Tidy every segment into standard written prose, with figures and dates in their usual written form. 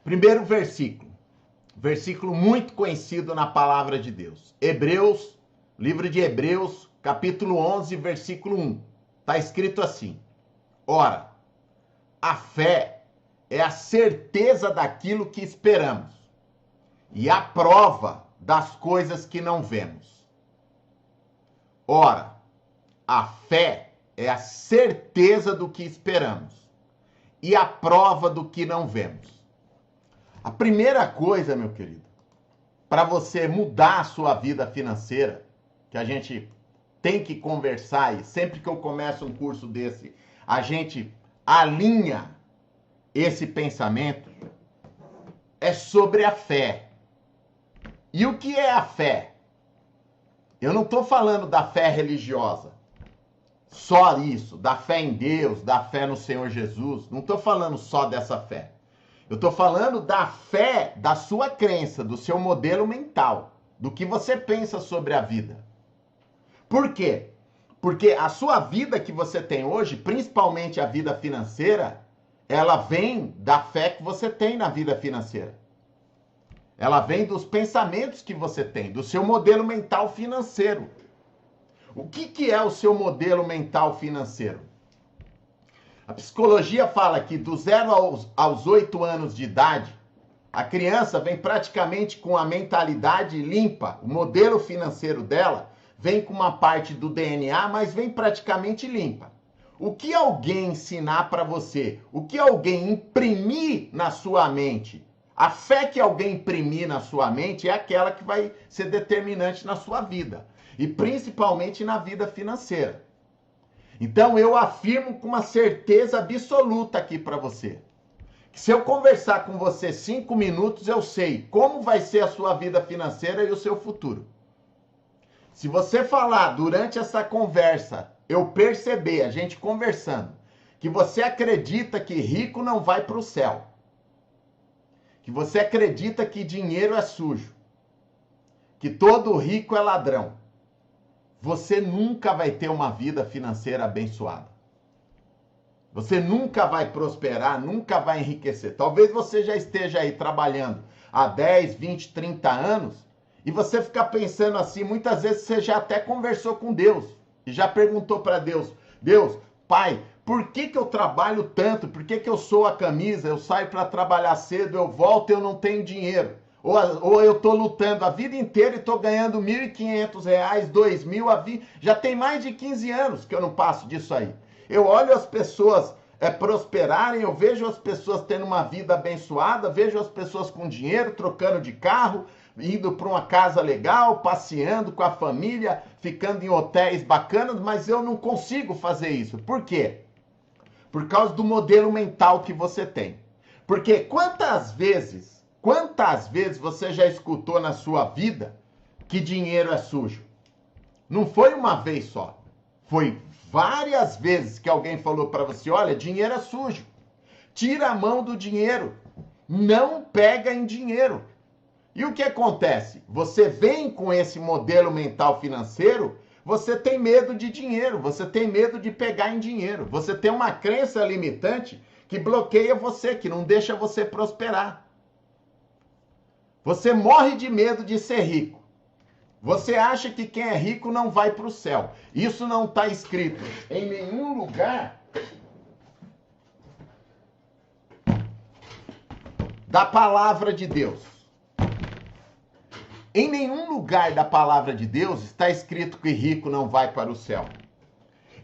Primeiro versículo muito conhecido na palavra de Deus. Hebreus, livro de Hebreus, capítulo 11, versículo 1. Está escrito assim: Ora, a fé é a certeza daquilo que esperamos e a prova das coisas que não vemos. Ora, a fé é a certeza do que esperamos e a prova do que não vemos. A primeira coisa, meu querido, para você mudar a sua vida financeira, que a gente tem que conversar, e sempre que eu começo um curso desse, a gente alinha esse pensamento, é sobre a fé. E o que é a fé? Eu não estou falando da fé religiosa, só isso, da fé em Deus, da fé no Senhor Jesus, não estou falando só dessa fé. Eu estou falando da fé, da sua crença, do seu modelo mental, do que você pensa sobre a vida. Por quê? Porque a sua vida que você tem hoje, principalmente a vida financeira, ela vem da fé que você tem na vida financeira. Ela vem dos pensamentos que você tem, do seu modelo mental financeiro. O que é o seu modelo mental financeiro? A psicologia fala que do 0 aos 8 anos de idade, a criança vem praticamente com a mentalidade limpa. O modelo financeiro dela vem com uma parte do DNA, mas vem praticamente limpa. O que alguém ensinar para você, o que alguém imprimir na sua mente, a fé que alguém imprimir na sua mente é aquela que vai ser determinante na sua vida. E principalmente na vida financeira. Então eu afirmo com uma certeza absoluta aqui para você, que se eu conversar com você 5 minutos, eu sei como vai ser a sua vida financeira e o seu futuro. Se você falar durante essa conversa, eu perceber, a gente conversando, que você acredita que rico não vai para o céu, que você acredita que dinheiro é sujo, que todo rico é ladrão, você nunca vai ter uma vida financeira abençoada. Você nunca vai prosperar, nunca vai enriquecer. Talvez você já esteja aí trabalhando há 10, 20, 30 anos e você fica pensando assim, muitas vezes você já até conversou com Deus e já perguntou para Deus, Deus, Pai, por que eu trabalho tanto? Por que eu sou a camisa? Eu saio para trabalhar cedo, eu volto e eu não tenho dinheiro. Ou eu estou lutando a vida inteira e estou ganhando R$1.500, R$2.000, já tem mais de 15 anos que eu não passo disso aí. Eu olho as pessoas prosperarem, eu vejo as pessoas tendo uma vida abençoada, vejo as pessoas com dinheiro, trocando de carro, indo para uma casa legal, passeando com a família, ficando em hotéis bacanas, mas eu não consigo fazer isso. Por quê? Por causa do modelo mental que você tem. Porque quantas vezes você já escutou na sua vida que dinheiro é sujo? Não foi uma vez só. Foi várias vezes que alguém falou para você, olha, dinheiro é sujo. Tira a mão do dinheiro. Não pega em dinheiro. E o que acontece? Você vem com esse modelo mental financeiro, você tem medo de dinheiro, você tem medo de pegar em dinheiro. Você tem uma crença limitante que bloqueia você, que não deixa você prosperar. Você morre de medo de ser rico. Você acha que quem é rico não vai para o céu. Isso não está escrito em nenhum lugar da palavra de Deus. Em nenhum lugar da palavra de Deus está escrito que rico não vai para o céu.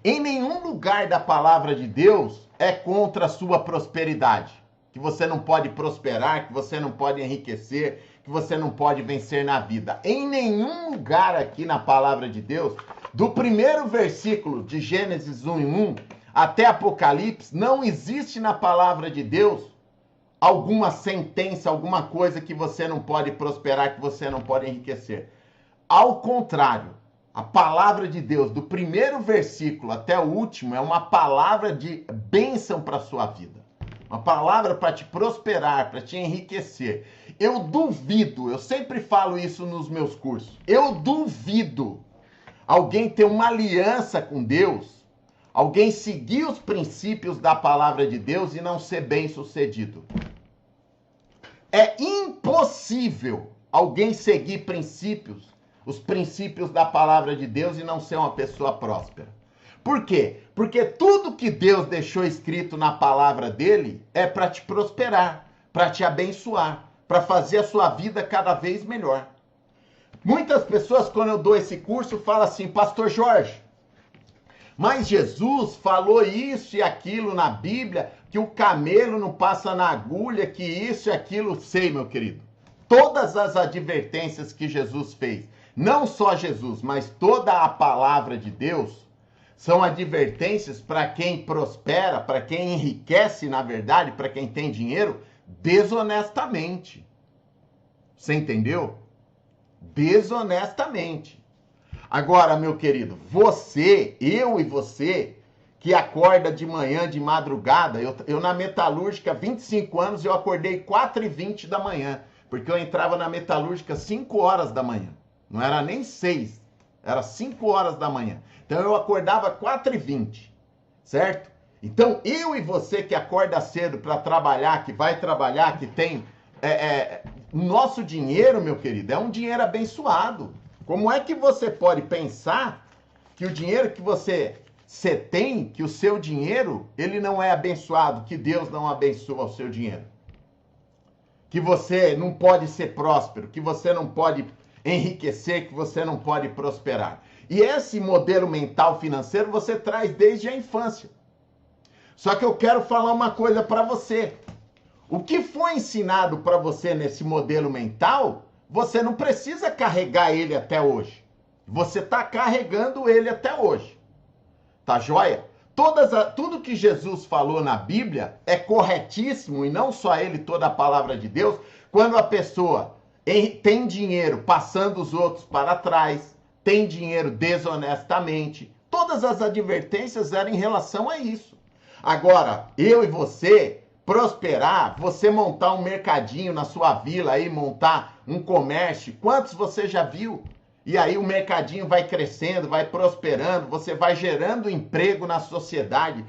Em nenhum lugar da palavra de Deus é contra a sua prosperidade. Que você não pode prosperar, que você não pode enriquecer, que você não pode vencer na vida. Em nenhum lugar aqui na palavra de Deus, do primeiro versículo de Gênesis 1:1 até Apocalipse, não existe na palavra de Deus alguma sentença, alguma coisa que você não pode prosperar, que você não pode enriquecer. Ao contrário, a palavra de Deus, do primeiro versículo até o último, é uma palavra de bênção para a sua vida. Uma palavra para te prosperar, para te enriquecer. Eu duvido, eu sempre falo isso nos meus cursos, eu duvido alguém ter uma aliança com Deus, alguém seguir os princípios da palavra de Deus e não ser bem-sucedido. É impossível alguém seguir princípios, os princípios da palavra de Deus e não ser uma pessoa próspera. Por quê? Porque tudo que Deus deixou escrito na palavra dele é para te prosperar, para te abençoar, para fazer a sua vida cada vez melhor. Muitas pessoas, quando eu dou esse curso, falam assim, Pastor Jorge, mas Jesus falou isso e aquilo na Bíblia, que o camelo não passa na agulha, que isso e aquilo. Sei, meu querido. Todas as advertências que Jesus fez, não só Jesus, mas toda a palavra de Deus, são advertências para quem prospera, para quem enriquece, na verdade, para quem tem dinheiro, desonestamente. Você entendeu? Desonestamente. Agora, meu querido, você, eu e você, que acorda de manhã, de madrugada, eu na metalúrgica, 25 anos, eu acordei 4h20 da manhã, porque eu entrava na metalúrgica 5 horas da manhã. Não era nem 6, era 5 horas da manhã. Então eu acordava 4h20, certo? Então eu e você que acorda cedo para trabalhar, que vai trabalhar, que tem... nosso dinheiro, meu querido, é um dinheiro abençoado. Como é que você pode pensar que o dinheiro que você tem, que o seu dinheiro, ele não é abençoado, que Deus não abençoa o seu dinheiro? Que você não pode ser próspero, que você não pode enriquecer, que você não pode prosperar. E esse modelo mental financeiro você traz desde a infância. Só que eu quero falar uma coisa para você. O que foi ensinado para você nesse modelo mental, você não precisa carregar ele até hoje. Você está carregando ele até hoje. Tá joia? Tudo que Jesus falou na Bíblia é corretíssimo, e não só ele, toda a palavra de Deus, quando a pessoa tem dinheiro passando os outros para trás, tem dinheiro desonestamente. Todas as advertências eram em relação a isso. Agora, eu e você prosperar, você montar um mercadinho na sua vila aí, montar um comércio, quantos você já viu? E aí o mercadinho vai crescendo, vai prosperando, você vai gerando emprego na sociedade.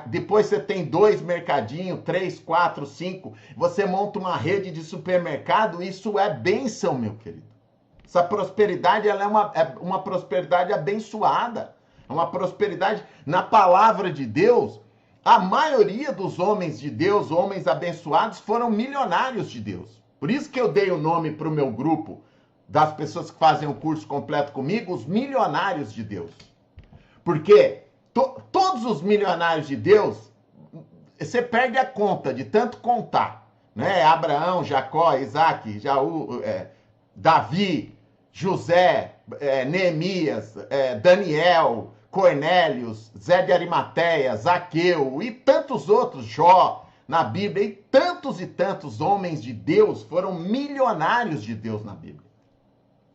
Depois você tem 2 mercadinhos, 3, 4, 5, você monta uma rede de supermercado, isso é bênção, meu querido. Essa prosperidade, ela é uma prosperidade abençoada, é uma prosperidade na palavra de Deus. A maioria dos homens de Deus, homens abençoados, foram milionários de Deus. Por isso que eu dei o nome para o meu grupo, das pessoas que fazem o curso completo comigo, os milionários de Deus. Porque todos os milionários de Deus, você perde a conta de tanto contar. Né? Abraão, Jacó, Isaac, Jaú, Davi, José, Neemias, Daniel, Cornélios, Zé de Arimateia, Zaqueu e tantos outros, Jó, na Bíblia, e tantos homens de Deus foram milionários de Deus na Bíblia.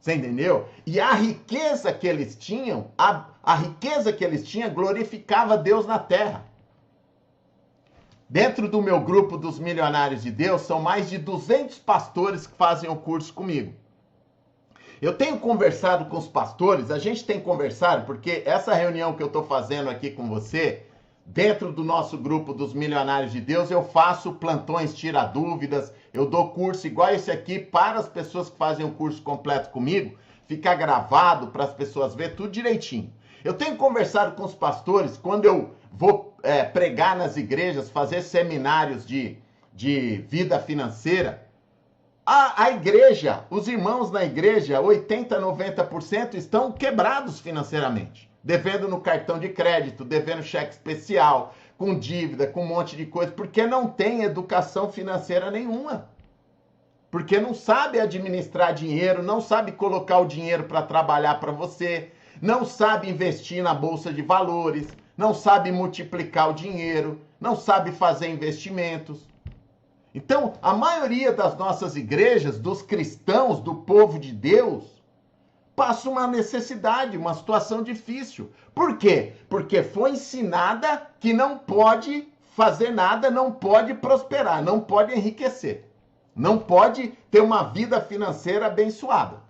Você entendeu? E a riqueza que eles tinham, a riqueza que eles tinham glorificava Deus na terra. Dentro do meu grupo dos milionários de Deus, são mais de 200 pastores que fazem o curso comigo. Eu tenho conversado com os pastores, a gente tem conversado, porque essa reunião que eu estou fazendo aqui com você, dentro do nosso grupo dos milionários de Deus, eu faço plantões tira dúvidas, eu dou curso igual esse aqui para as pessoas que fazem o curso completo comigo, fica gravado para as pessoas verem tudo direitinho. Eu tenho conversado com os pastores, quando eu vou pregar nas igrejas, fazer seminários de vida financeira, a igreja, os irmãos na igreja, 80%, 90% estão quebrados financeiramente. Devendo no cartão de crédito, devendo cheque especial, com dívida, com um monte de coisa, porque não tem educação financeira nenhuma. Porque não sabe administrar dinheiro, não sabe colocar o dinheiro para trabalhar para você, não sabe investir na bolsa de valores, não sabe multiplicar o dinheiro, não sabe fazer investimentos. Então, a maioria das nossas igrejas, dos cristãos, do povo de Deus, passa uma necessidade, uma situação difícil. Por quê? Porque foi ensinada que não pode fazer nada, não pode prosperar, não pode enriquecer, não pode ter uma vida financeira abençoada.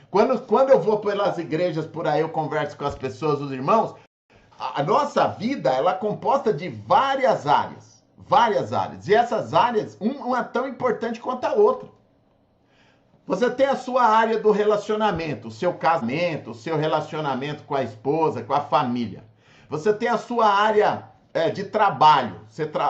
Quando eu vou pelas igrejas por aí, eu converso com as pessoas, os irmãos, a nossa vida ela é composta de várias áreas. várias áreas. E essas áreas, uma é tão importante quanto a outra. Você tem a sua área do relacionamento, o seu casamento, o seu relacionamento com a esposa, com a família. Você tem a sua área de trabalho,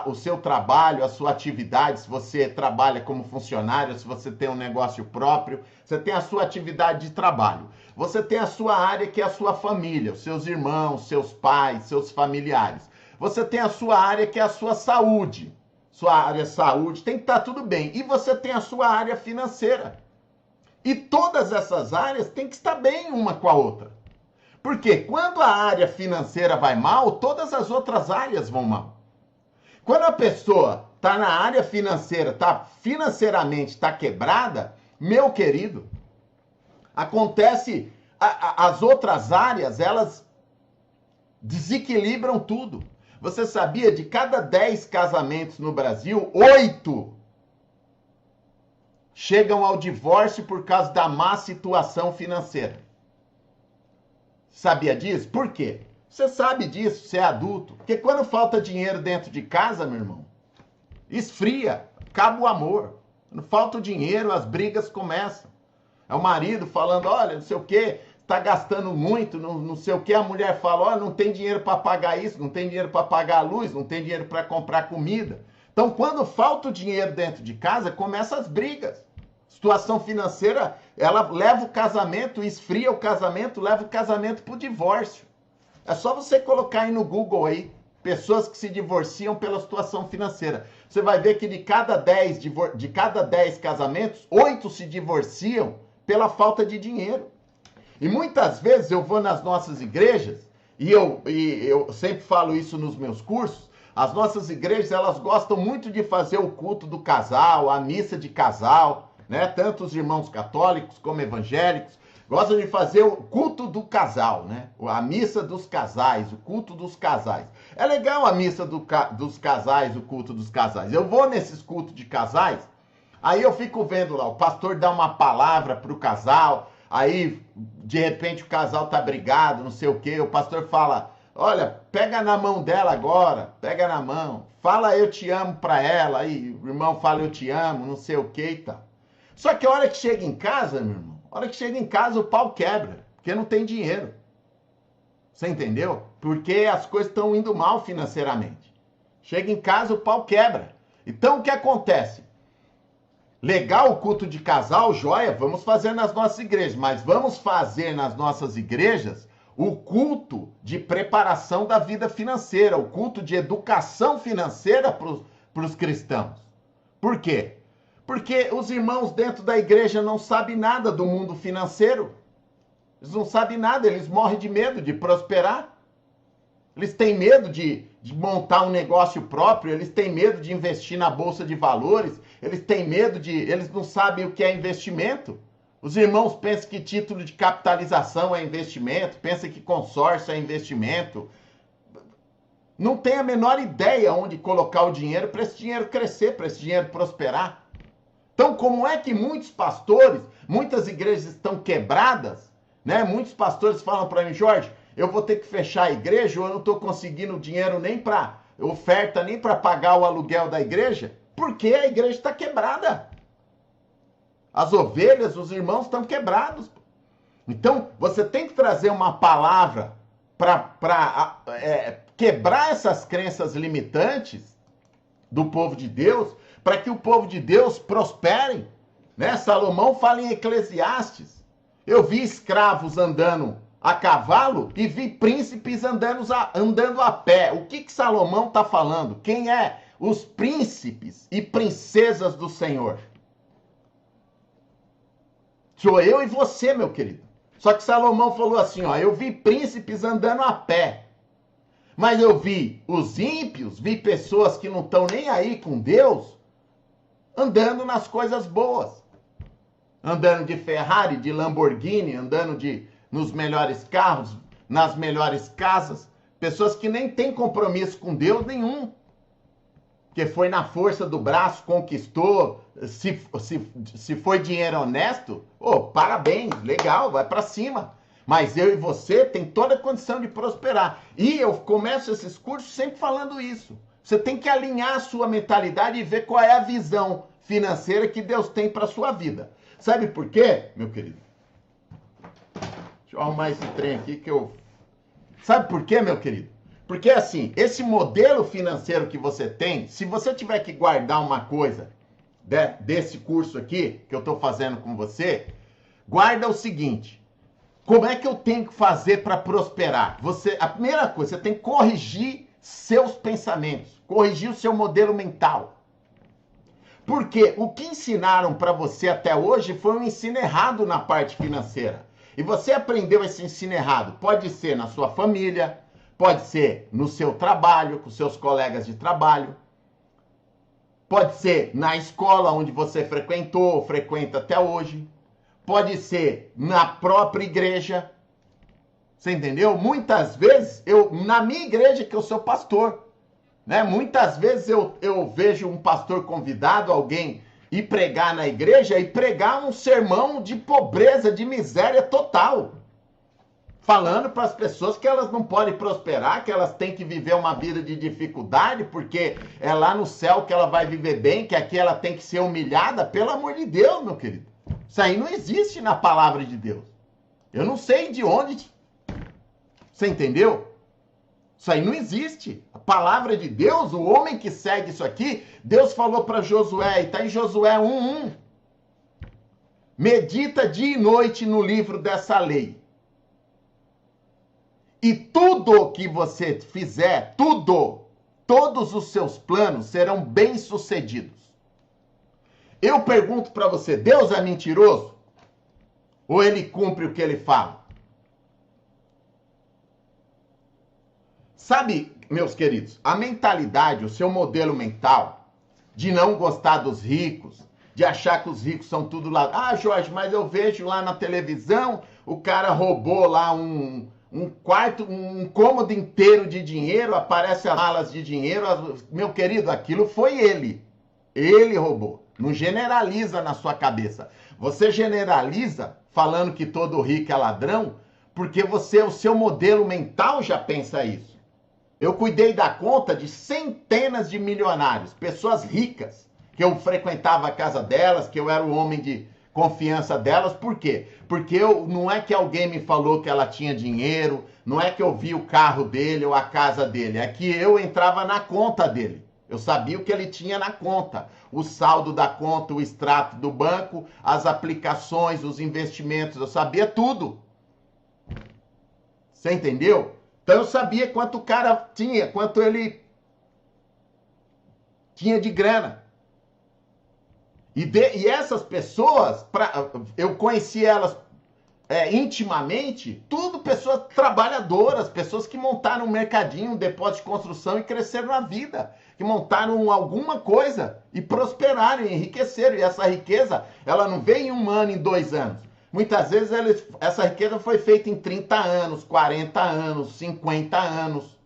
o seu trabalho, a sua atividade, se você trabalha como funcionário, se você tem um negócio próprio, você tem a sua atividade de trabalho. Você tem a sua área que é a sua família, os seus irmãos, seus pais, seus familiares. Você tem a sua área que é a sua saúde. Sua área saúde tem que estar tudo bem. E você tem a sua área financeira. E todas essas áreas têm que estar bem uma com a outra. Porque quando a área financeira vai mal, todas as outras áreas vão mal. Quando a pessoa está na área financeira, financeiramente está quebrada, meu querido, acontece, as outras áreas, elas desequilibram tudo. Você sabia, de cada 10 casamentos no Brasil, 8 chegam ao divórcio por causa da má situação financeira. Sabia disso? Por quê? Você sabe disso, você é adulto. Porque quando falta dinheiro dentro de casa, meu irmão, esfria, acaba o amor. Quando falta o dinheiro, as brigas começam. É o marido falando, olha, não sei o quê, está gastando muito, não sei o quê. A mulher fala, olha, não tem dinheiro para pagar isso, não tem dinheiro para pagar a luz, não tem dinheiro para comprar comida. Então, quando falta o dinheiro dentro de casa, começam as brigas. Situação financeira, ela leva o casamento, esfria o casamento, leva o casamento para o divórcio. É só você colocar aí no Google aí, pessoas que se divorciam pela situação financeira. Você vai ver que de cada 10 casamentos, 8 se divorciam pela falta de dinheiro. E muitas vezes eu vou nas nossas igrejas, e eu sempre falo isso nos meus cursos, as nossas igrejas, elas gostam muito de fazer o culto do casal, a missa de casal, né? Tanto os irmãos católicos como evangélicos gostam de fazer o culto do casal, né? A missa dos casais, o culto dos casais. É legal a missa dos casais, o culto dos casais. Eu vou nesses cultos de casais, aí eu fico vendo lá, o pastor dá uma palavra para o casal, aí de repente o casal tá brigado, não sei o quê, o pastor fala, olha, pega na mão dela agora, pega na mão, fala eu te amo para ela, aí o irmão fala eu te amo, não sei o quê e tal. Só que a hora que chega em casa, meu irmão, a hora que chega em casa o pau quebra, porque não tem dinheiro. Você entendeu? Porque as coisas estão indo mal financeiramente. Chega em casa o pau quebra. Então o que acontece? Legal o culto de casal, joia, vamos fazer nas nossas igrejas, mas vamos fazer nas nossas igrejas o culto de preparação da vida financeira, o culto de educação financeira para os cristãos. Por quê? Porque os irmãos dentro da igreja não sabem nada do mundo financeiro. Eles não sabem nada, eles morrem de medo de prosperar. Eles têm medo de montar um negócio próprio, eles têm medo de investir na bolsa de valores, eles têm medo eles não sabem o que é investimento. Os irmãos pensam que título de capitalização é investimento, pensam que consórcio é investimento. Não tem a menor ideia onde colocar o dinheiro para esse dinheiro crescer, para esse dinheiro prosperar. Então, como é que muitos pastores, muitas igrejas estão quebradas, né? Muitos pastores falam para mim, Jorge, eu vou ter que fechar a igreja, ou eu não estou conseguindo dinheiro nem para oferta, nem para pagar o aluguel da igreja, porque a igreja está quebrada. As ovelhas, os irmãos estão quebrados. Então, você tem que trazer uma palavra para quebrar essas crenças limitantes do povo de Deus, para que o povo de Deus prospere, né? Salomão fala em Eclesiastes. Eu vi escravos andando a cavalo e vi príncipes andando a pé. O que Salomão está falando? Quem é os príncipes e princesas do Senhor? Sou eu e você, meu querido. Só que Salomão falou assim, ó, eu vi príncipes andando a pé. Mas eu vi os ímpios, vi pessoas que não estão nem aí com Deus, andando nas coisas boas. Andando de Ferrari, de Lamborghini, andando nos melhores carros, nas melhores casas. Pessoas que nem têm compromisso com Deus nenhum. Que foi na força do braço, conquistou. Se foi dinheiro honesto, parabéns, legal, vai para cima. Mas eu e você tem toda a condição de prosperar. E eu começo esses cursos sempre falando isso. Você tem que alinhar a sua mentalidade e ver qual é a visão financeira que Deus tem para a sua vida. Sabe por quê, meu querido? Deixa eu arrumar esse trem aqui que eu... Sabe por quê, meu querido? Porque assim, esse modelo financeiro que você tem, se você tiver que guardar uma coisa desse curso aqui, que eu estou fazendo com você, guarda o seguinte: como é que eu tenho que fazer para prosperar? A primeira coisa, você tem que corrigir seus pensamentos, corrigir o seu modelo mental. Porque o que ensinaram para você até hoje foi um ensino errado na parte financeira. E você aprendeu esse ensino errado. Pode ser na sua família, pode ser no seu trabalho, com seus colegas de trabalho, pode ser na escola onde você frequentou ou frequenta até hoje, pode ser na própria igreja. Você entendeu? Muitas vezes, na minha igreja que eu sou pastor, né? Muitas vezes eu vejo um pastor convidado, alguém, ir pregar na igreja e pregar um sermão de pobreza, de miséria total. Falando para as pessoas que elas não podem prosperar, que elas têm que viver uma vida de dificuldade, porque é lá no céu que ela vai viver bem, que aqui ela tem que ser humilhada. Pelo amor de Deus, meu querido. Isso aí não existe na palavra de Deus. Eu não sei de onde... Você entendeu? Isso aí não existe. A palavra de Deus, o homem que segue isso aqui, Deus falou para Josué, e está em Josué 1:1. Medita dia e noite no livro dessa lei. E tudo que você fizer, todos os seus planos serão bem-sucedidos. Eu pergunto para você, Deus é mentiroso? Ou ele cumpre o que ele fala? Sabe, meus queridos, a mentalidade, o seu modelo mental de não gostar dos ricos, de achar que os ricos são tudo lá. Ah, Jorge, mas eu vejo lá na televisão, o cara roubou lá um quarto, um cômodo inteiro de dinheiro, aparece as malas de dinheiro. Meu querido, aquilo foi ele. Ele roubou. Não generaliza na sua cabeça. Você generaliza falando que todo rico é ladrão, porque o seu modelo mental já pensa isso. Eu cuidei da conta de centenas de milionários, pessoas ricas, que eu frequentava a casa delas, que eu era o homem de confiança delas. Por quê? Porque não é que alguém me falou que ela tinha dinheiro, não é que eu vi o carro dele ou a casa dele, é que eu entrava na conta dele. Eu sabia o que ele tinha na conta, o saldo da conta, o extrato do banco, as aplicações, os investimentos, eu sabia tudo. Você entendeu? Então eu sabia quanto o cara tinha, quanto ele tinha de grana. E essas pessoas, eu conheci elas intimamente, tudo pessoas trabalhadoras, pessoas que montaram um mercadinho, um depósito de construção e cresceram na vida, que montaram alguma coisa e prosperaram, enriqueceram. E essa riqueza, ela não veio em 1 ano, em 2 anos. Muitas vezes essa riqueza foi feita em 30 anos, 40 anos, 50 anos.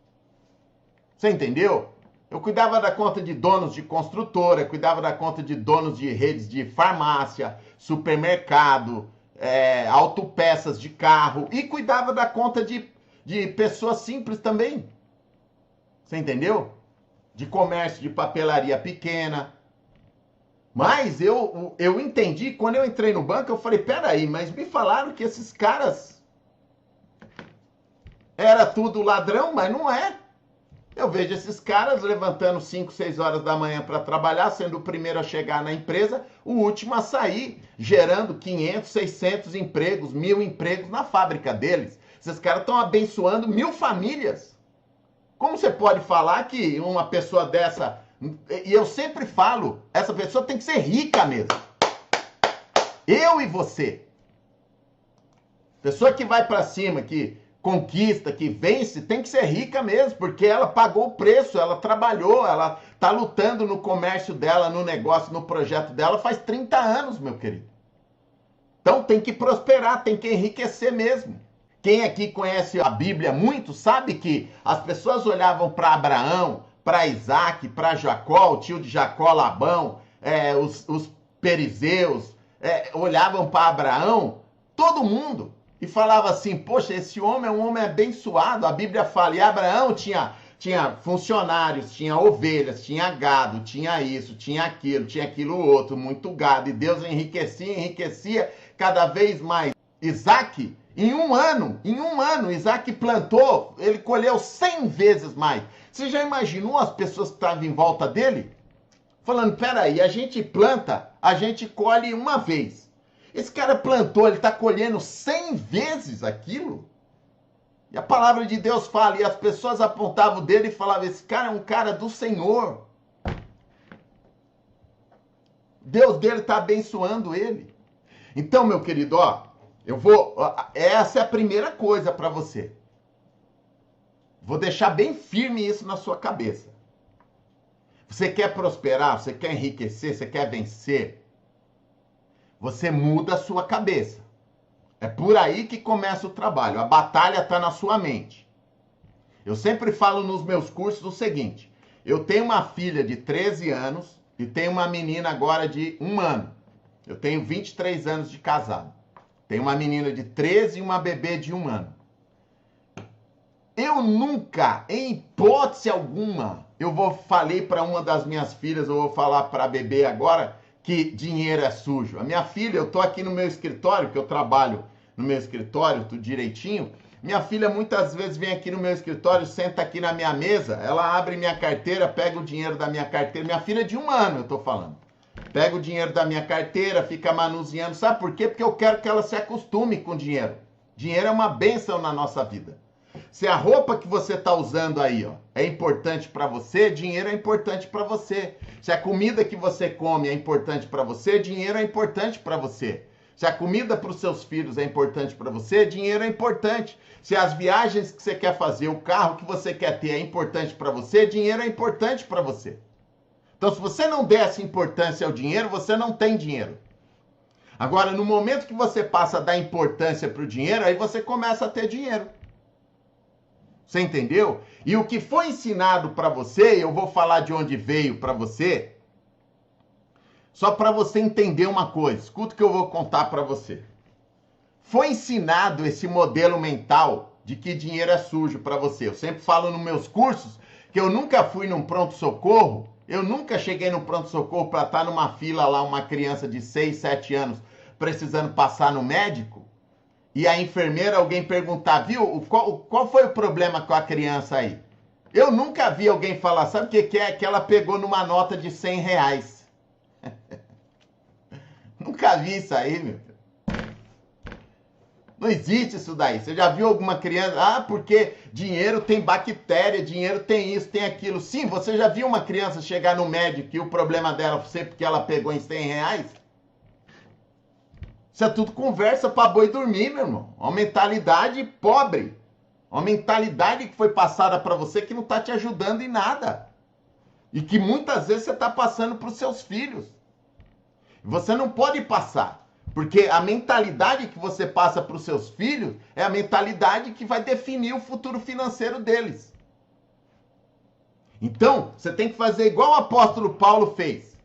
Você entendeu? Eu cuidava da conta de donos de construtora, cuidava da conta de donos de redes de farmácia, supermercado, autopeças de carro, e cuidava da conta de pessoas simples também. Você entendeu? De comércio de papelaria pequena. Mas eu entendi, quando eu entrei no banco, eu falei, peraí, mas me falaram que esses caras era tudo ladrão, mas não é. Eu vejo esses caras levantando 5, 6 horas da manhã para trabalhar, sendo o primeiro a chegar na empresa, o último a sair, gerando 500, 600 empregos, 1000 empregos na fábrica deles. Esses caras estão abençoando 1000 famílias. Como você pode falar que uma pessoa dessa... E eu sempre falo, essa pessoa tem que ser rica mesmo. Eu e você. Pessoa que vai para cima, que conquista, que vence, tem que ser rica mesmo, porque ela pagou o preço, ela trabalhou, ela tá lutando no comércio dela, no negócio, no projeto dela faz 30 anos, meu querido. Então tem que prosperar, tem que enriquecer mesmo. Quem aqui conhece a Bíblia muito sabe que as pessoas olhavam para Abraão, para Isaac, para Jacó, o tio de Jacó, Labão, os perizeus, olhavam para Abraão, todo mundo, e falava assim, poxa, esse homem é um homem abençoado. A Bíblia fala, e Abraão tinha tinha funcionários, tinha ovelhas, tinha gado, tinha isso, tinha aquilo outro, muito gado. E Deus enriquecia, enriquecia cada vez mais. Isaac, em um ano, Isaac plantou, ele colheu 100 vezes mais. Você já imaginou as pessoas que estavam em volta dele? Falando, peraí, a gente planta, a gente colhe uma vez. Esse cara plantou, ele está colhendo 100 vezes aquilo? E a palavra de Deus fala, e as pessoas apontavam dele e falavam, esse cara é um cara do Senhor. Deus dele está abençoando ele. Então, meu querido, essa é a primeira coisa para você. Vou deixar bem firme isso na sua cabeça. Você quer prosperar, você quer enriquecer, você quer vencer, você muda a sua cabeça. É por aí que começa o trabalho. A batalha está na sua mente. Eu sempre falo nos meus cursos o seguinte. Eu tenho uma filha de 13 anos e tenho uma menina agora de 1 ano. Eu tenho 23 anos de casado. Tenho uma menina de 13 e uma bebê de 1 ano. Eu nunca, em hipótese alguma, falei para uma das minhas filhas, eu vou falar para a bebê agora, que dinheiro é sujo. A minha filha, eu estou aqui no meu escritório, que eu trabalho no meu escritório, tudo direitinho. Minha filha muitas vezes vem aqui no meu escritório, senta aqui na minha mesa, ela abre minha carteira, pega o dinheiro da minha carteira. Minha filha é de 1 ano, eu estou falando. Pega o dinheiro da minha carteira, fica manuseando. Sabe por quê? Porque eu quero que ela se acostume com dinheiro. Dinheiro é uma bênção na nossa vida. Se a roupa que você está usando aí, é importante para você, dinheiro é importante para você. Se a comida que você come é importante para você, dinheiro é importante para você. Se a comida para os seus filhos é importante para você, dinheiro é importante. Se as viagens que você quer fazer, o carro que você quer ter é importante para você, dinheiro é importante para você. Então, se você não der essa importância ao dinheiro, você não tem dinheiro. Agora, no momento que você passa a dar importância para o dinheiro, aí você começa a ter dinheiro. Você entendeu? E o que foi ensinado para você, eu vou falar de onde veio para você, só para você entender uma coisa. Escuta o que eu vou contar para você. Foi ensinado esse modelo mental de que dinheiro é sujo para você. Eu sempre falo nos meus cursos que eu nunca fui num pronto-socorro, eu nunca cheguei no pronto-socorro para estar numa fila lá, uma criança de 6, 7 anos precisando passar no médico, e a enfermeira, alguém perguntar, viu, qual foi o problema com a criança aí? Eu nunca vi alguém falar, sabe o que é? Que ela pegou numa nota de 100 reais. Nunca vi isso aí, meu filho. Não existe isso daí. Você já viu alguma criança? Porque dinheiro tem bactéria, dinheiro tem isso, tem aquilo. Sim, você já viu uma criança chegar no médico e o problema dela foi porque ela pegou em 100 reais? Isso é tudo conversa para boi dormir, meu irmão. Uma mentalidade pobre. Uma mentalidade que foi passada para você que não está te ajudando em nada. E que muitas vezes você está passando para os seus filhos. Você não pode passar. Porque a mentalidade que você passa para os seus filhos é a mentalidade que vai definir o futuro financeiro deles. Então, você tem que fazer igual o apóstolo Paulo fez.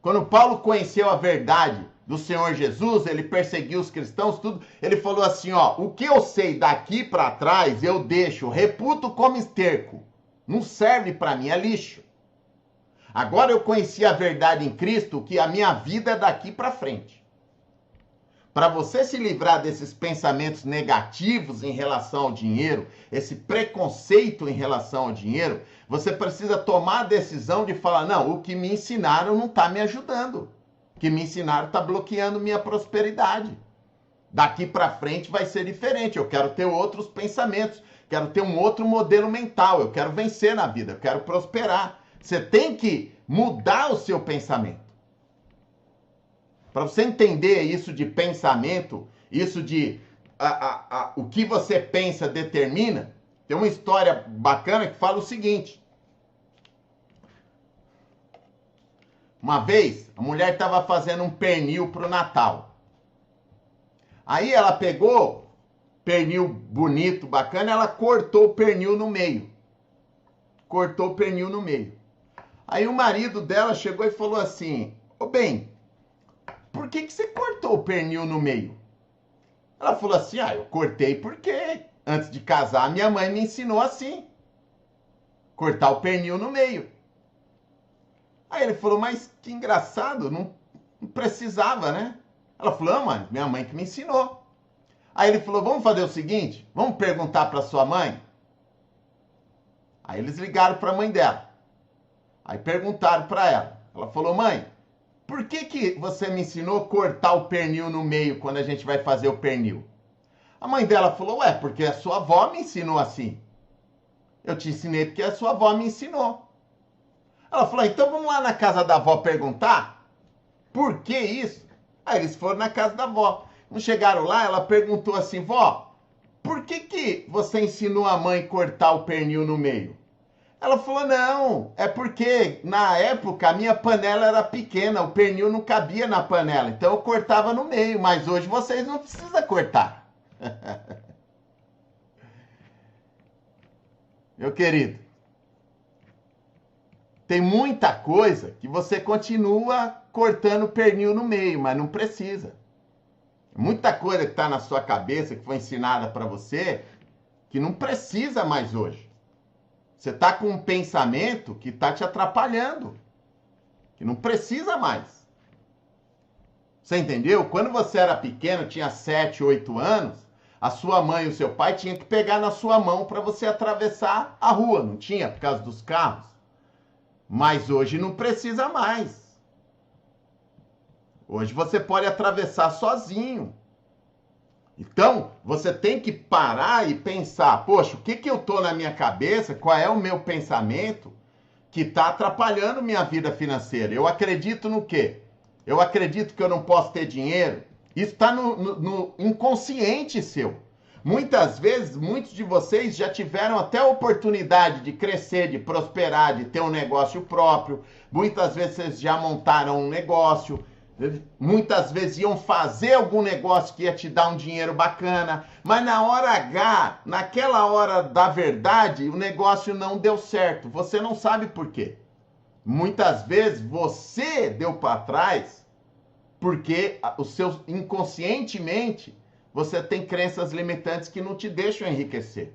Quando Paulo conheceu a verdade do Senhor Jesus, ele perseguiu os cristãos, tudo. Ele falou assim, o que eu sei daqui para trás, eu deixo, reputo como esterco. Não serve para mim, é lixo. Agora eu conheci a verdade em Cristo, que a minha vida é daqui para frente. Para você se livrar desses pensamentos negativos em relação ao dinheiro, esse preconceito em relação ao dinheiro, você precisa tomar a decisão de falar, não, o que me ensinaram não está me ajudando. O que me ensinaram está bloqueando minha prosperidade. Daqui para frente vai ser diferente. Eu quero ter outros pensamentos, quero ter um outro modelo mental, eu quero vencer na vida, eu quero prosperar. Você tem que mudar o seu pensamento. Para você entender isso de pensamento, isso de o que você pensa determina, tem uma história bacana que fala o seguinte. Uma vez, a mulher estava fazendo um pernil para o Natal. Aí ela pegou pernil bonito, bacana, ela cortou o pernil no meio. Cortou o pernil no meio. Aí o marido dela chegou e falou assim, bem, por que você cortou o pernil no meio? Ela falou assim, eu cortei porque antes de casar minha mãe me ensinou assim. cortar o pernil no meio. Aí ele falou, mas que engraçado, não precisava, né? Ela falou, não, mãe, minha mãe que me ensinou. Aí ele falou, vamos fazer o seguinte, vamos perguntar para sua mãe? Aí eles ligaram para a mãe dela. Aí perguntaram para ela. Ela falou, mãe, por que você me ensinou a cortar o pernil no meio quando a gente vai fazer o pernil? A mãe dela falou, ué, porque a sua avó me ensinou assim. Eu te ensinei porque a sua avó me ensinou. Ela falou, então vamos lá na casa da avó perguntar por que isso? Aí eles foram na casa da avó. Quando chegaram lá, ela perguntou assim, vó, por que você ensinou a mãe a cortar o pernil no meio? Ela falou, não, é porque na época a minha panela era pequena, o pernil não cabia na panela, então eu cortava no meio, mas hoje vocês não precisam cortar. Meu querido, tem muita coisa que você continua cortando pernil no meio, mas não precisa. Muita coisa que está na sua cabeça, que foi ensinada para você, que não precisa mais hoje. Você está com um pensamento que está te atrapalhando, que não precisa mais. Você entendeu? Quando você era pequeno, tinha 7, 8 anos, a sua mãe e o seu pai tinham que pegar na sua mão para você atravessar a rua, não tinha? Por causa dos carros. Mas hoje não precisa mais. Hoje você pode atravessar sozinho. Então, você tem que parar e pensar, poxa, o que eu tô na minha cabeça, qual é o meu pensamento que está atrapalhando minha vida financeira? Eu acredito no quê? Eu acredito que eu não posso ter dinheiro? Isso está no inconsciente seu. Muitas vezes, muitos de vocês já tiveram até a oportunidade de crescer, de prosperar, de ter um negócio próprio. Muitas vezes vocês já montaram um negócio. Muitas vezes iam fazer algum negócio que ia te dar um dinheiro bacana, mas na hora H, naquela hora da verdade, o negócio não deu certo. Você não sabe por quê. Muitas vezes você deu para trás porque o seu inconscientemente você tem crenças limitantes que não te deixam enriquecer.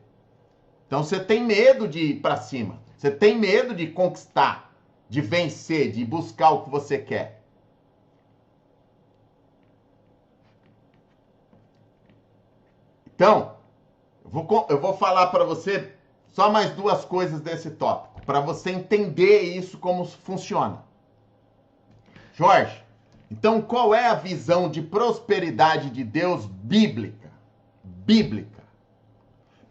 Então você tem medo de ir para cima. Você tem medo de conquistar, de vencer, de buscar o que você quer. Então, eu vou falar para você só mais duas coisas desse tópico, para você entender isso como funciona. Jorge, então qual é a visão de prosperidade de Deus bíblica? Bíblica.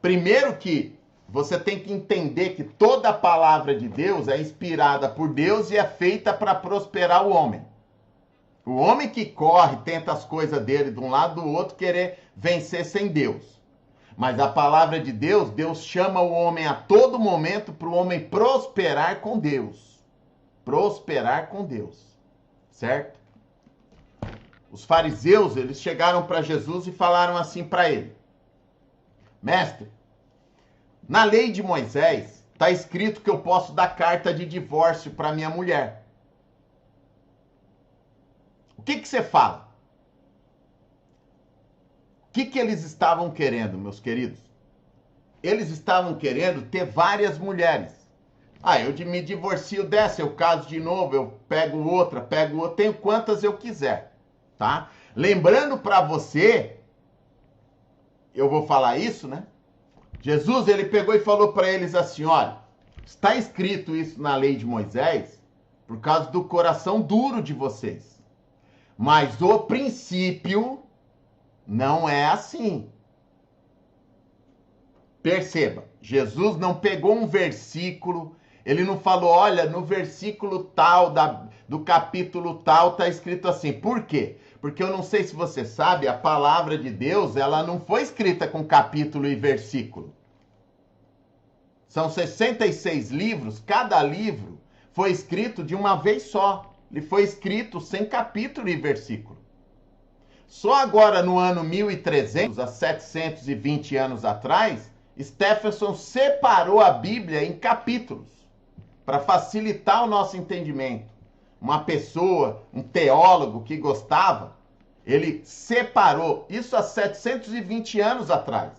Primeiro que você tem que entender que toda a palavra de Deus é inspirada por Deus e é feita para prosperar o homem. O homem que corre, tenta as coisas dele de um lado do outro, querer vencer sem Deus. Mas a palavra de Deus, Deus chama o homem a todo momento para o homem prosperar com Deus. Prosperar com Deus. Certo? Os fariseus, eles chegaram para Jesus e falaram assim para ele. Mestre, na lei de Moisés, está escrito que eu posso dar carta de divórcio para minha mulher. O que você fala? O que eles estavam querendo, meus queridos? Eles estavam querendo ter várias mulheres. Ah, eu me divorcio dessa, eu caso de novo, eu pego outra, tenho quantas eu quiser, tá? Lembrando para você, eu vou falar isso, né? Jesus, ele pegou e falou para eles assim, olha, está escrito isso na lei de Moisés por causa do coração duro de vocês. Mas o princípio não é assim. Perceba, Jesus não pegou um versículo, ele não falou, olha, no versículo tal, do capítulo tal, está escrito assim. Por quê? Porque eu não sei se você sabe, a palavra de Deus, ela não foi escrita com capítulo e versículo. São 66 livros, cada livro foi escrito de uma vez só. Ele foi escrito sem capítulo e versículo. Só agora no ano 1300, há 720 anos atrás, Stephenson separou a Bíblia em capítulos para facilitar o nosso entendimento. Uma pessoa, um teólogo que gostava, ele separou isso há 720 anos atrás.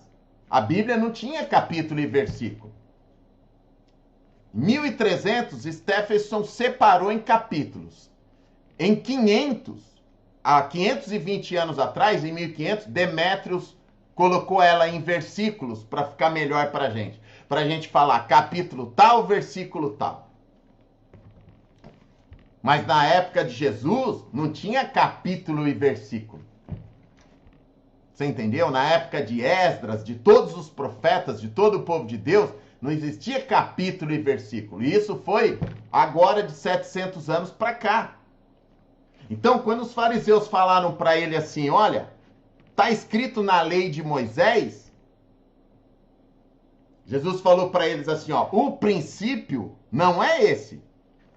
A Bíblia não tinha capítulo e versículo. Em 1300, Stephenson separou em capítulos. Em 500, há 520 anos atrás, em 1500, Demétrios colocou ela em versículos para ficar melhor para a gente falar capítulo tal, versículo tal. Mas na época de Jesus, não tinha capítulo e versículo. Você entendeu? Na época de Esdras, de todos os profetas, de todo o povo de Deus, não existia capítulo e versículo. E isso foi agora de 700 anos para cá. Então, quando os fariseus falaram para ele assim, olha, está escrito na lei de Moisés, Jesus falou para eles assim, ó, o princípio não é esse,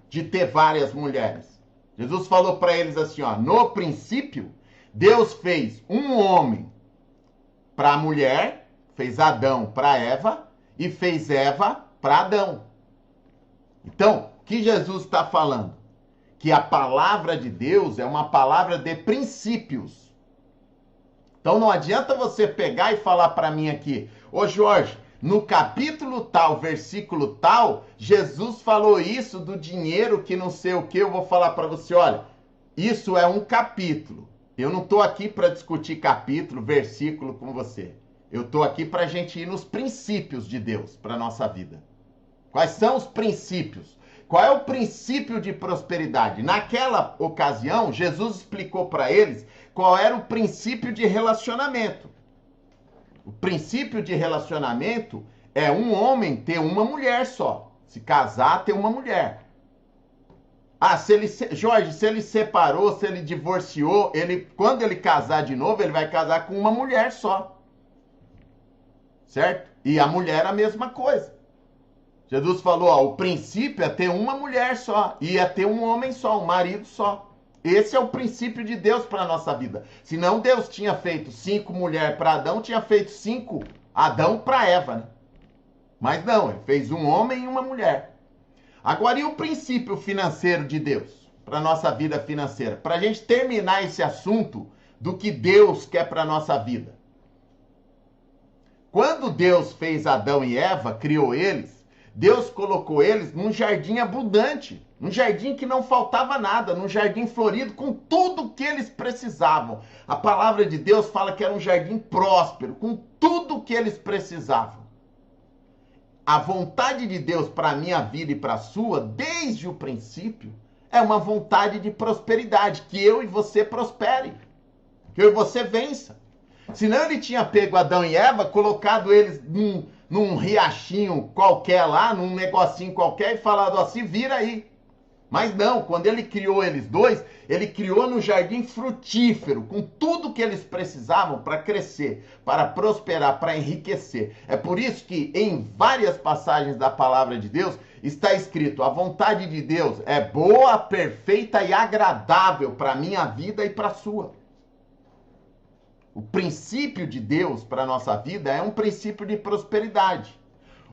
de ter várias mulheres. Jesus falou para eles assim, ó, no princípio, Deus fez um homem para a mulher, fez Adão para Eva e fez Eva para Adão. Então, o que Jesus está falando? Que a palavra de Deus é uma palavra de princípios. Então não adianta você pegar e falar para mim aqui, ô Jorge, no capítulo tal, versículo tal, Jesus falou isso do dinheiro que não sei o que, eu vou falar para você, olha, isso é um capítulo. Eu não estou aqui para discutir capítulo, versículo com você. Eu estou aqui para a gente ir nos princípios de Deus para a nossa vida. Quais são os princípios? Qual é o princípio de prosperidade? Naquela ocasião, Jesus explicou para eles qual era o princípio de relacionamento. O princípio de relacionamento é um homem ter uma mulher só. Se casar, ter uma mulher. Ah, Jorge, se ele separou, se ele divorciou, quando ele casar de novo, ele vai casar com uma mulher só. Certo? E a mulher a mesma coisa. Jesus falou, ó, o princípio é ter uma mulher só, e é ter um homem só, um marido só. Esse é o princípio de Deus para a nossa vida. Senão Deus tinha feito 5 mulheres para Adão, tinha feito 5 Adão para Eva, né? Mas não, ele fez um homem e uma mulher. Agora, e o princípio financeiro de Deus para a nossa vida financeira? Para a gente terminar esse assunto do que Deus quer para a nossa vida. Quando Deus fez Adão e Eva, criou eles, Deus colocou eles num jardim abundante, num jardim que não faltava nada, num jardim florido com tudo que eles precisavam. A palavra de Deus fala que era um jardim próspero, com tudo que eles precisavam. A vontade de Deus para a minha vida e para a sua, desde o princípio, é uma vontade de prosperidade, que eu e você prospere, que eu e você vença. Senão ele tinha pego Adão e Eva, colocado eles num riachinho qualquer lá, num negocinho qualquer e falado assim, vira aí. Mas não, quando ele criou eles dois, ele criou no jardim frutífero, com tudo que eles precisavam para crescer, para prosperar, para enriquecer. É por isso que em várias passagens da palavra de Deus está escrito, a vontade de Deus é boa, perfeita e agradável para a minha vida e para a sua. O princípio de Deus para a nossa vida é um princípio de prosperidade.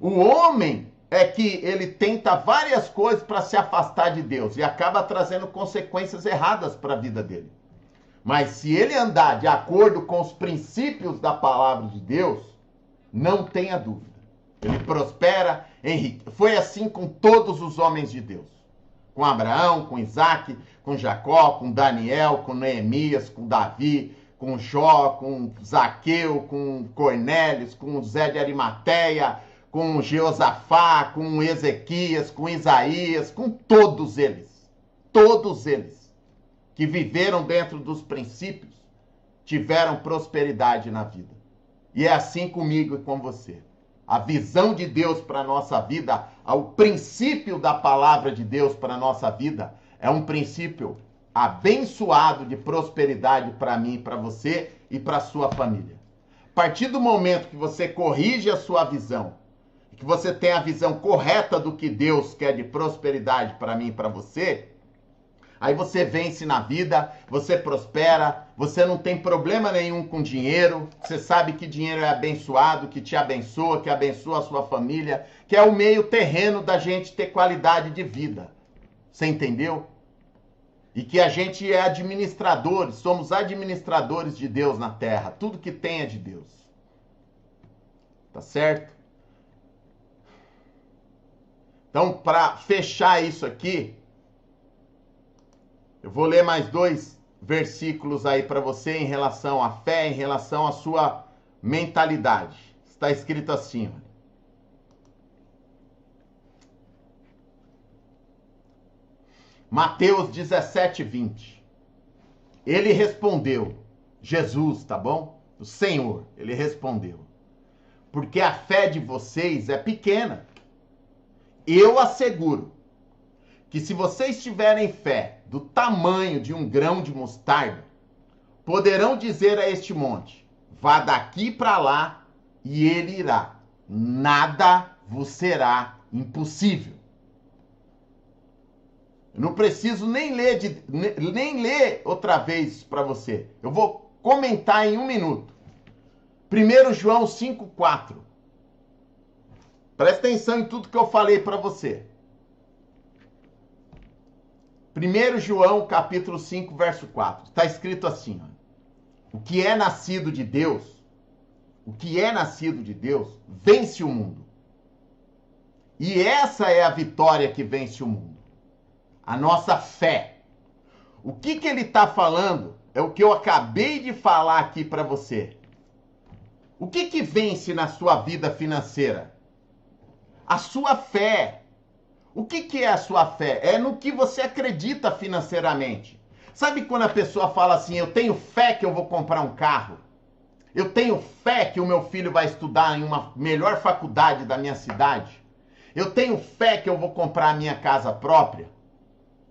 O homem é que ele tenta várias coisas para se afastar de Deus e acaba trazendo consequências erradas para a vida dele. Mas se ele andar de acordo com os princípios da palavra de Deus, não tenha dúvida. Ele prospera, enriquece. Foi assim com todos os homens de Deus. Com Abraão, com Isaac, com Jacó, com Daniel, com Neemias, com Davi, com Jó, com Zaqueu, com Cornélio, com Zé de Arimateia, com Jeosafá, com Ezequias, com Isaías, com todos eles que viveram dentro dos princípios, tiveram prosperidade na vida. E é assim comigo e com você. A visão de Deus para a nossa vida, o princípio da palavra de Deus para a nossa vida, é um princípio abençoado de prosperidade para mim, para você e para a sua família. A partir do momento que você corrige a sua visão, que você tem a visão correta do que Deus quer de prosperidade para mim e para você, aí você vence na vida, você prospera, você não tem problema nenhum com dinheiro, você sabe que dinheiro é abençoado, que te abençoa, que abençoa a sua família, que é o meio terreno da gente ter qualidade de vida. Você entendeu? E que a gente é administradores, somos administradores de Deus na terra, tudo que tem é de Deus. Tá certo? Então, para fechar isso aqui, eu vou ler mais 2 versículos aí para você em relação à fé, em relação à sua mentalidade. Está escrito assim, ó. Mateus 17, 20. Ele respondeu, Jesus, tá bom? O Senhor, ele respondeu, porque a fé de vocês é pequena. Eu asseguro que se vocês tiverem fé do tamanho de um grão de mostarda, poderão dizer a este monte, vá daqui para lá e ele irá. Nada vos será impossível. Eu não preciso nem ler outra vez para você. Eu vou comentar em 1 minuto. 1 João 5,4. Presta atenção em tudo que eu falei para você. 1 João capítulo 5, verso 4. Está escrito assim, ó. O que é nascido de Deus, vence o mundo. E essa é a vitória que vence o mundo. A nossa fé. O que ele está falando é o que eu acabei de falar aqui para você. O que vence na sua vida financeira? A sua fé. O que é a sua fé? É no que você acredita financeiramente. Sabe quando a pessoa fala assim, eu tenho fé que eu vou comprar um carro? Eu tenho fé que o meu filho vai estudar em uma melhor faculdade da minha cidade? Eu tenho fé que eu vou comprar a minha casa própria?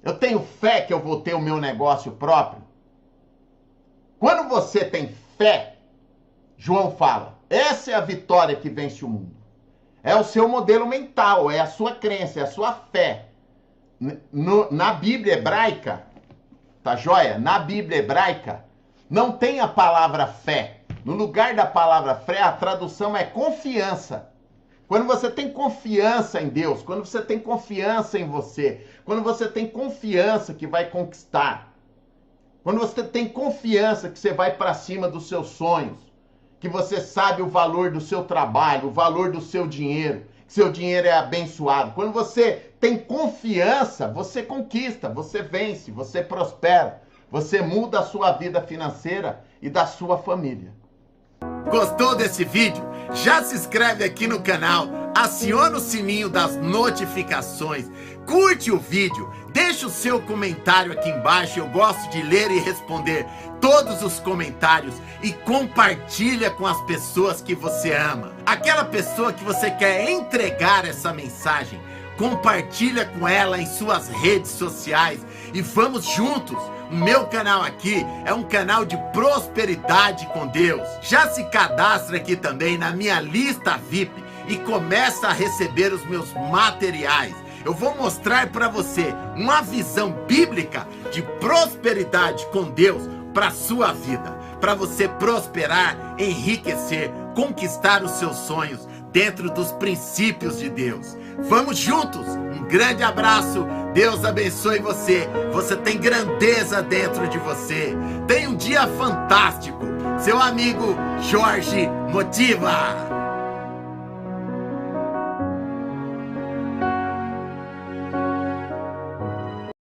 Eu tenho fé que eu vou ter o meu negócio próprio? Quando você tem fé, João fala, essa é a vitória que vence o mundo. É o seu modelo mental, é a sua crença, é a sua fé. Na Bíblia hebraica, tá joia? Na Bíblia hebraica, não tem a palavra fé. No lugar da palavra fé, a tradução é confiança. Quando você tem confiança em Deus, quando você tem confiança em você, quando você tem confiança que vai conquistar, quando você tem confiança que você vai para cima dos seus sonhos, que você sabe o valor do seu trabalho, o valor do seu dinheiro, que seu dinheiro é abençoado. Quando você tem confiança, você conquista, você vence, você prospera, você muda a sua vida financeira e da sua família. Gostou desse vídeo? Já se inscreve aqui no canal, aciona o sininho das notificações, curte o vídeo, deixa o seu comentário aqui embaixo, eu gosto de ler e responder todos os comentários e compartilha com as pessoas que você ama. Aquela pessoa que você quer entregar essa mensagem, compartilha com ela em suas redes sociais e vamos juntos. O meu canal aqui é um canal de prosperidade com Deus. Já se cadastra aqui também na minha lista VIP e começa a receber os meus materiais. Eu vou mostrar para você uma visão bíblica de prosperidade com Deus para a sua vida. Para você prosperar, enriquecer, conquistar os seus sonhos dentro dos princípios de Deus. Vamos juntos, um grande abraço, Deus abençoe você, você tem grandeza dentro de você, tenha um dia fantástico, seu amigo Jorge Motiva.